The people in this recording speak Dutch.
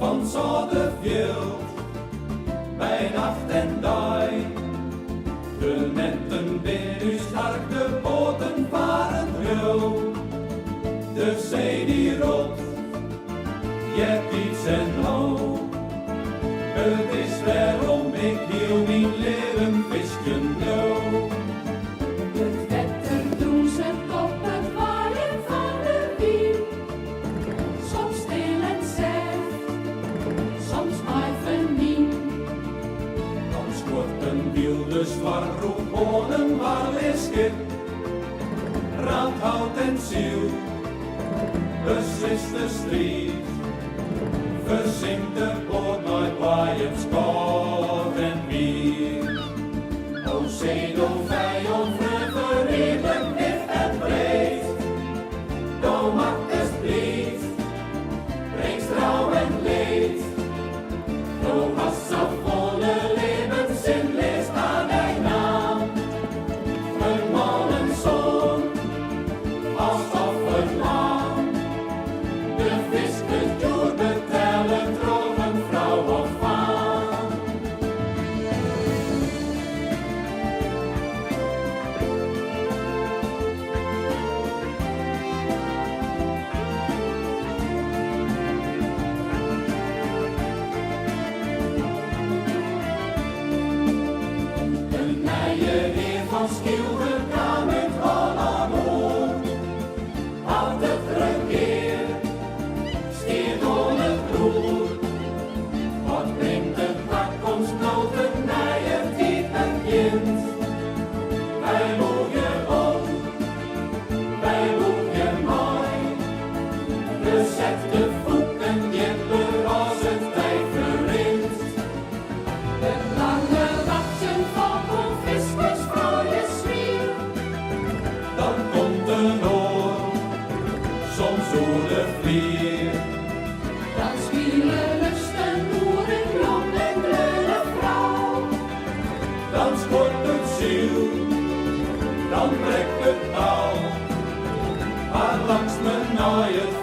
van Zodderveld, bij nacht en dag. De netten binnen sterk, de boten varen ruw. De zee die rolt, je iets en hoog. Het is waarom ik heel mijn leven visje doe. Het wetter doen ze op het waaien van de wiel. Soms stil en zef, soms even niet. Dan scoort een wilde zwartroep op een waarleerschip. Brandhout en ziel, beslist de strijd. Verzinkt de boot nooit bij het spoor en wier. O zeedelvij onverredelijk licht en breed. Doe macht es blieft, breng trouw en leed. Doe hast auf volle Lebenssinn, leest aan dein naam. Vermonnen Sohn, als auf het lam. De viskes duur betellen, drogen vrouw of vaan. Een nije heer van Schilder kwam uit Holland. Had het regeer, steert on het roer. Wat brengt de takkomstnoten naar je diep en kind? Wij boegen op, wij boegen mooi. We zetten voeten dieper als het tijd verrint. Het lange wachten van een viskersvrije zwier. Dan komt een oor, soms door de vlier. Dan spielen lusten boeren, jong en kleine vrouw. Dan sport het ziel, dan trekt het touw. Maar langs me naai het